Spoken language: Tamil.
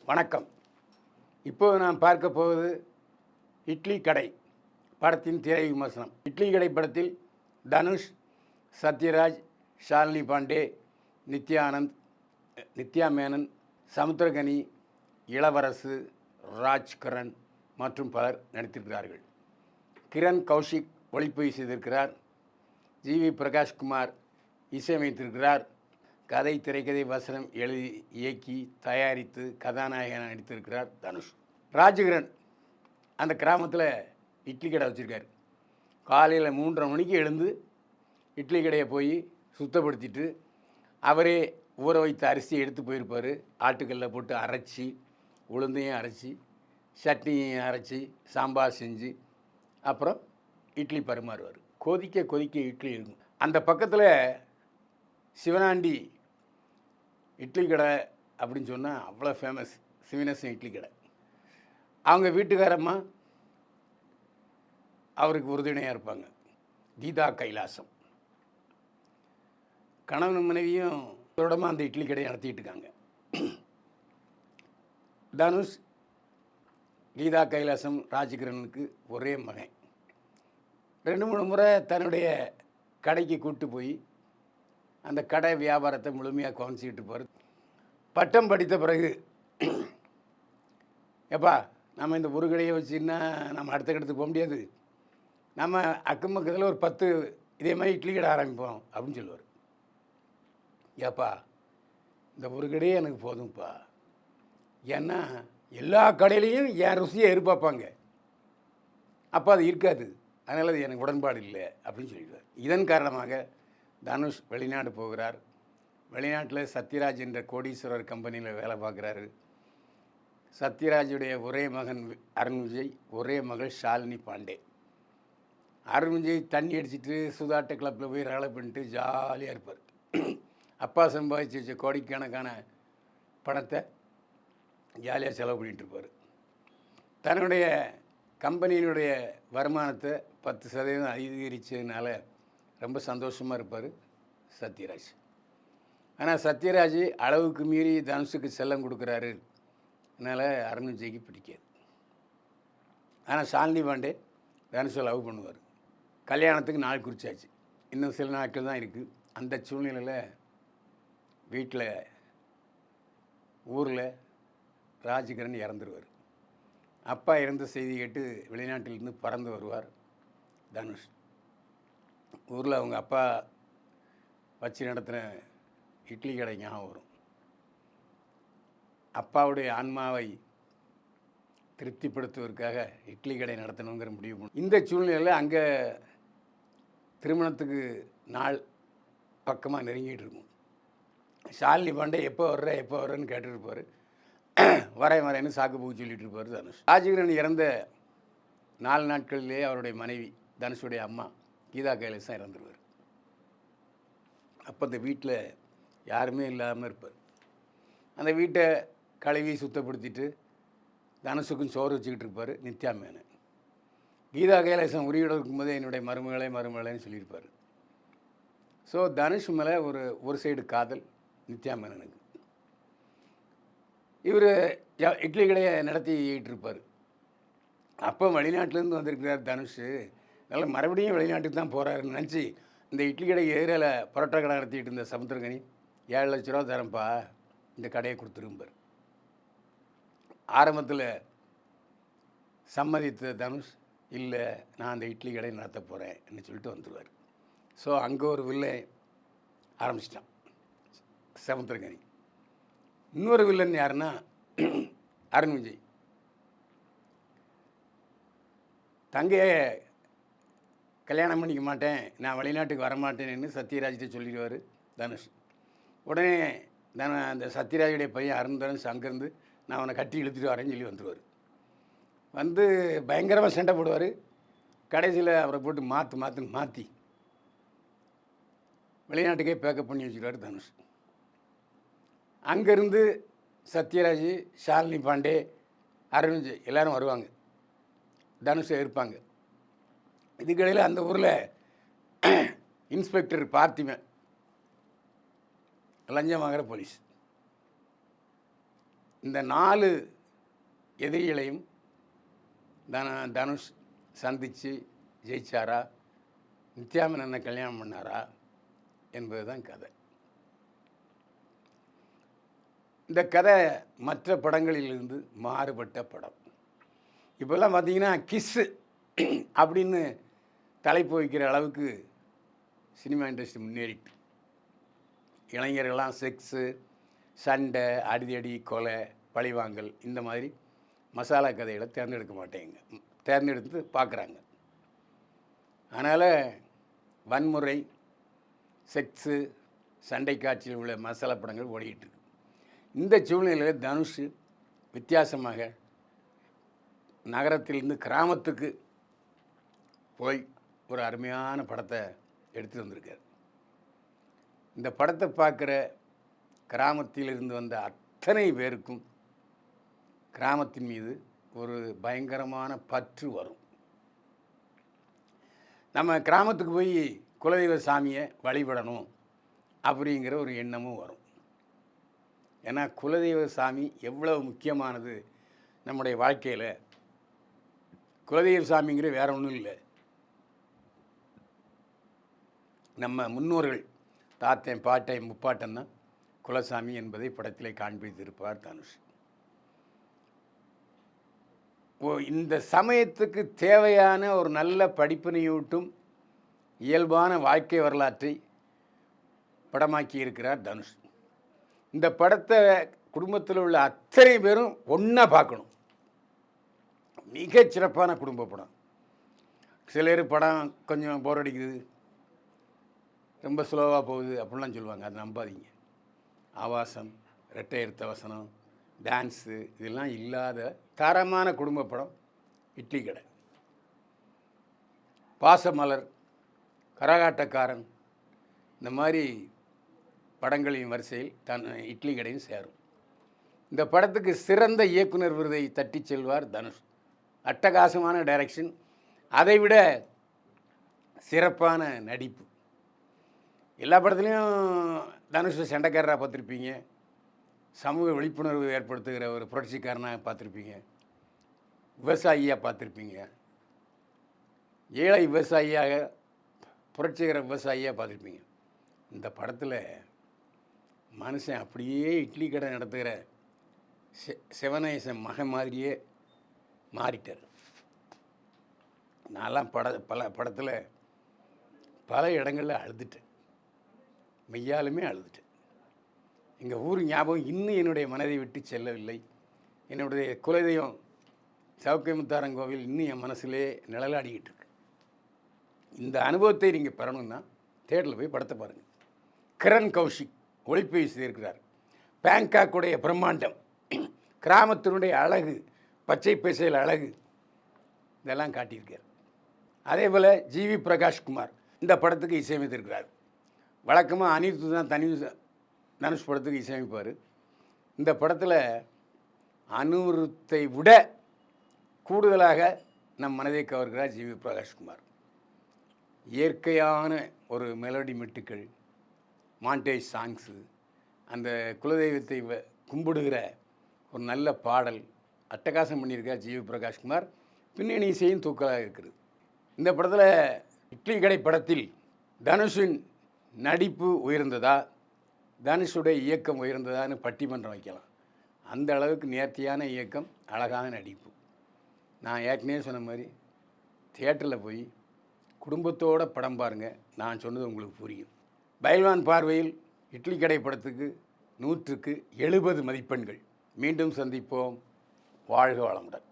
வணக்கம். இப்போது நாம் பார்க்க போவது இட்லி கடை படத்தின் திரை விமர்சனம். இட்லி கடை படத்தில் தனுஷ், சத்யராஜ், ஷாலினி பாண்டே, நித்யானந்த், நித்யா மேனன், சமுத்திரகனி, இளவரசு, ராஜ்கரன் மற்றும் பலர் நடித்திருக்கிறார்கள். கிரண் கௌஷிக் ஒளிப்பதிவு செய்திருக்கிறார். ஜிவி பிரகாஷ்குமார் இசையமைத்திருக்கிறார். கதை, திரைக்கதை, வசனம் எழுதி, இயக்கி, தயாரித்து கதாநாயகனாக நடித்திருக்கிறார் தனுஷ். ராஜ்கிரண் அந்த கிராமத்தில் இட்லி கடை வச்சுருக்கார். காலையில் 3:30 மணிக்கு எழுந்து இட்லி கடையை போய் சுத்தப்படுத்திட்டு அவரே ஊற வைத்த அரிசியை எடுத்து போயிருப்பார். ஆட்டுக்கல்லில் போட்டு அரைச்சி, உளுந்தையும் அரைச்சி, சட்னியும் அரைச்சி, சாம்பார் செஞ்சு அப்புறம் இட்லி பரிமாறுவார். கொதிக்க கொதிக்க இட்லி இருக்கும். அந்த பக்கத்தில் சிவனாண்டி இட்லி கடை அப்படின்னு சொன்னால் அவ்வளோ ஃபேமஸ். சிவனேசன் இட்லி கடை. அவங்க வீட்டுக்காரம்மா அவருக்கு உறுதுணையாக இருப்பாங்க. கீதா கைலாசம். கணவன் மனைவியும் தொடமாக அந்த இட்லி கடையை நடத்திட்டு இருக்காங்க. தனுஷ், கீதா கைலாசம், ராஜ்கிரனுக்கு ஒரே மகன். 2-3 முறை தன்னுடைய கடைக்கு கூப்பிட்டு போய் அந்த கடை வியாபாரத்தை முழுமையாக கவனிச்சிக்கிட்டு இருப்பார். பட்டம் படித்த பிறகு எப்பா நம்ம இந்த ஒரு கடையை வச்சுன்னா நம்ம அடுத்த கடத்துக்கு போக முடியாது, நம்ம அக்கம் பக்கத்தில் ஒரு 10 இதே மாதிரி இட்லி கடை ஆரம்பிப்போம் அப்படின்னு சொல்லுவார். ஏப்பா இந்த ஒரு கடையே எனக்கு போதும்ப்பா, ஏன்னா எல்லா கடையிலையும் என் ருசியை எதிர்பார்ப்பாங்க, அப்போ அது இருக்காது, அதனால் அது எனக்கு உடன்பாடு இல்லை அப்படின்னு சொல்லிடுவார். இதன் காரணமாக தனுஷ் வெளிநாடு போகிறார். வெளிநாட்டில் சத்யராஜ் என்ற கோடீஸ்வரர் கம்பெனியில் வேலை பார்க்குறாரு. சத்யராஜுடைய ஒரே மகன் அருண் விஜய், ஒரே மகள் ஷாலினி பாண்டே. அருண் விஜய் தண்ணி அடிச்சுட்டு சூதாட்ட கிளப்பில் போய் வேலை பண்ணிட்டு ஜாலியாக இருப்பார். அப்பா சம்பாதிச்சு வச்ச கோடிக்கணக்கான பணத்தை ஜாலியாக செலவு பண்ணிகிட்டு இருப்பார். தன்னுடைய கம்பெனியினுடைய வருமானத்தை 10% அதிகரித்ததுனால ரொம்ப சந்தோஷமாக இருப்பார் சத்யராஜ். ஆனால் சத்யராஜ் அளவுக்கு மீறி தனுஷுக்கு செல்லம் கொடுக்குறாரு, அதனால் அருண் விஜய்க்கு பிடிக்காது. ஆனால் ஷாலினி பாண்டே தனுஷை லவ் பண்ணுவார். கல்யாணத்துக்கு நாள் குறிச்சாச்சு, இன்னும் சில நாட்கள் தான் இருக்குது. அந்த சூழ்நிலையில் வீட்டில் ஊரில் ராஜ்கிரண் இறந்துருவார். அப்பா இறந்த செய்தி கேட்டு வெளிநாட்டிலிருந்து பறந்து வருவார் தனுஷ். ஊரில் அவங்க அப்பா வச்சு நடத்தின இட்லி கடை ஞாபகம் வரும். அப்பாவுடைய ஆன்மாவை திருப்திப்படுத்துவதற்காக இட்லி கடை நடத்தணுங்கிற முடிவு பண்ணி, இந்த சூழ்நிலையில் அங்கே திருமணத்துக்கு நாள் பக்கமாக நெருங்கிட்டு இருக்கும். ஷாலினி பாண்டே எப்போ வர்றேன்னு கேட்டுருப்பார். வரேன்னு சாக்கு போக்கு சொல்லிட்டு இருப்பார் தனுஷ். ராஜ்கிரண் இறந்த 4 நாட்களிலே அவருடைய மனைவி தனுஷுடைய அம்மா கீதா கைலாசம் இறந்துருவார். அப்போ அந்த வீட்டில் யாருமே இல்லாமல் இருப்பார். அந்த வீட்டை கழுவி சுத்தப்படுத்திட்டு தனுஷுக்கும் சோறு வச்சுக்கிட்டு இருப்பார் நித்யா மேனன். கீதா கைலாசம் உரியோடு இருக்கும்போது என்னுடைய மருமகளேன்னு சொல்லியிருப்பார். ஸோ தனுஷ் மேலே ஒரு சைடு காதல் நித்யா மேனனுக்கு. இவர் இட்லி கடையை நடத்திக்கிட்டு இருப்பார். அப்போ வெளிநாட்டிலேருந்து வந்திருக்கிறார் தனுஷ். அதனால் மறுபடியும் வெளிநாட்டுக்கு தான் போகிறாருன்னு நினச்சி இந்த இட்லி கடை ஏரியாவில் பரோட்டா கடை நடத்திட்டு இருந்த சமுத்திரகனி 7 லட்ச ரூபா தரேன்ப்பா, இந்த கடையை கொடுத்துரும்பார். ஆரம்பத்தில் சம்மதித்த தனுஷ், இல்லை நான் அந்த இட்லி கடை நடத்த போகிறேன்னு சொல்லிட்டு வந்துடுவார். ஸோ அங்கே ஒரு வில்லை ஆரம்பிச்சிட்டான் சமுத்திரகனி. இன்னொரு வில்லன் யாருன்னா அருண் விஜய். தங்கையை கல்யாணம் பண்ணிக்க மாட்டேன், நான் வெளிநாட்டுக்கு வரமாட்டேன்னு சத்யராஜ்கிட்ட சொல்லிடுவார் தனுஷ். உடனே அந்த சத்யராஜுடைய பையன் அருண் தனுஷ் அங்கேருந்து நான் அவனை கட்டி இழுத்துட்டு வரேன்னு சொல்லி வந்துடுவார். வந்து பயங்கரமாக சண்டை போடுவார். கடைசியில் அவரை போட்டு மாற்றி வெளிநாட்டுக்கே பேக்கப் பண்ணி வச்சுருவார் தனுஷ். அங்கேருந்து சத்யராஜ், ஷாலினி பாண்டே, அருண் விஜய் எல்லோரும் வருவாங்க, தனுஷை இருப்பாங்க. இதுக்கிடையில் அந்த ஊரில் இன்ஸ்பெக்டர் பார்த்திபன், லஞ்சம் வாங்குகிற போலீஸ், இந்த 4 எதிரிகளையும் தனுஷ் சந்தித்து ஜெயிச்சாரா, நித்யாமேனனை கல்யாணம் பண்ணாரா என்பது தான் கதை. இந்த கதை மற்ற படங்களிலிருந்து மாறுபட்ட படம். இப்போல்லாம் பார்த்தீங்கன்னா கிஸ்ஸு அப்படின்னு தலைப்பு வைக்கிற அளவுக்கு சினிமா இண்டஸ்ட்ரி முன்னேறிட்டு, இளைஞர்கள்லாம் செக்ஸு, சண்டை, அடிதடி, கொலை, பழிவாங்கல் இந்த மாதிரி மசாலா கதைகளை தேர்ந்தெடுத்து பார்க்குறாங்க. அதனால் வன்முறை, செக்ஸு, சண்டை காட்சியில் உள்ள மசாலா படங்கள் ஓடிக்கிட்டு இருக்கு. இந்த சூழ்நிலையில் தனுஷ் வித்தியாசமாக நகரத்திலிருந்து கிராமத்துக்கு போய் ஒரு அருமையான படத்தை எடுத்து வந்திருக்கார். இந்த படத்தை பார்க்குற கிராமத்திலிருந்து வந்த அத்தனை பேருக்கும் கிராமத்தின் மீது ஒரு பயங்கரமான பற்று வரும். நம்ம கிராமத்துக்கு போய் குலதெய்வ சாமியை வழிபடணும் அப்படிங்கிற ஒரு எண்ணமும் வரும். ஏன்னா குலதெய்வ சாமி எவ்வளவு முக்கியமானது நம்முடைய வாழ்க்கையில். குலதெய்வ சாமிங்கிற வேற ஒன்றும் இல்லை, நம்ம முன்னோர்கள் தாத்தன், பாட்டன், முப்பாட்டன் தான் குலசாமி என்பதை படத்திலே காண்பித்திருப்பார் தனுஷ். இந்த சமயத்துக்கு தேவையான ஒரு நல்ல படிப்பினையூட்டும் இயல்பான வாழ்க்கை வரலாற்றை படமாக்கி இருக்கிறார் தனுஷ். இந்த படத்தை குடும்பத்தில் உள்ள அத்தனை பேரும் ஒன்றா பார்க்கணும். மிகச்சிறப்பான குடும்ப படம். சிலர் படம் கொஞ்சம் போர் அடிக்குது, ரொம்ப ஸ்லோவாக போகுது அப்படிலாம் சொல்லுவாங்க. அதை நம்பாதீங்க. ஆபாசம், இரட்டை எழுத்த வசனம், டான்ஸு இதெல்லாம் இல்லாத தரமான குடும்ப படம் இட்லி கடை. பாசமலர், கரகாட்டக்காரன் இந்த மாதிரி படங்களின் வரிசையில் இட்லி கடையும் சேரும். இந்த படத்துக்கு சிறந்த இயக்குனர் விருதை தட்டி செல்வார் தனுஷ். அட்டகாசமான டைரக்ஷன், அதைவிட சிறப்பான நடிப்பு. எல்லா படத்துலையும் தனுஷை சண்டைக்காரராக பார்த்துருப்பீங்க, சமூக விழிப்புணர்வு ஏற்படுத்துகிற ஒரு புரட்சிக்காரனாக பார்த்துருப்பீங்க, விவசாயியாக பார்த்துருப்பீங்க, ஏழை விவசாயியாக, புரட்சிகர விவசாயியாக பார்த்துருப்பீங்க. இந்த படத்தில் மனுஷன் அப்படியே இட்லி கடை நடத்துகிற சிவனேசன் மகன் மாதிரியே மாறிட்டார். நான்லாம் படத்தில் பல இடங்களில் அழுதுட்டேன், மெய்யாலுமே அழுதுட்டேன். எங்கள் ஊர் ஞாபகம் இன்னும் என்னுடைய மனதை விட்டு செல்லவில்லை. என்னுடைய குலதெய்வம் சவுக்கைமுத்தாரங்கோவில் இன்னும் என் மனசிலே நிழலாடிக்கிட்டு இருக்கு. இந்த அனுபவத்தை நீங்கள் பெறணும்னா தேட்டரில் போய் படத்தை பாருங்கள். கிரண் கௌஷிக் ஒளிப்பதிவு செய்திருக்கிறார். பேங்காக்குடைய பிரம்மாண்டம், கிராமத்தினுடைய அழகு, பச்சை பசையில் அழகு, இதெல்லாம் காட்டியிருக்கார். அதே போல் ஜிவி பிரகாஷ்குமார் இந்த படத்துக்கு இசையமைத்திருக்கிறார். வழக்கமாக அனிருத்து தான் தனுஷ் படத்துக்கு இசையமைப்பார். இந்த படத்தில் அனிருத்தை விட கூடுதலாக நம் மனதை கவர்கிறார் ஜிவி பிரகாஷ்குமார். இயற்கையான ஒரு மெலோடி மெட்டுக்கள், மாண்டேஜ் சாங்ஸு, அந்த குலதெய்வத்தை கும்பிடுகிற ஒரு நல்ல பாடல், அட்டகாசம் பண்ணியிருக்கார் ஜிவி பிரகாஷ்குமார். பின்னணி இசையும் தூக்கலாக இருக்குது. இந்த படத்தில் இட்லி கடை படத்தில் தனுஷின் நடிப்பு உயர்ந்ததா, தனுஷுடைய இயக்கம் உயர்ந்ததான்னு பட்டிமன்றம் வைக்கலாம். அந்த அளவுக்கு நேர்த்தியான இயக்கம், அழகான நடிப்பு. நான் ஏற்கனவே சொன்ன மாதிரி தியேட்டரில் போய் குடும்பத்தோடு படம் பாருங்கள், நான் சொன்னது உங்களுக்கு புரியும். பைல்வான் பார்வையில் இட்லி கடை படத்துக்கு 100க்கு 70 மதிப்பெண்கள். மீண்டும் சந்திப்போம். வாழ்க வளமுடன்.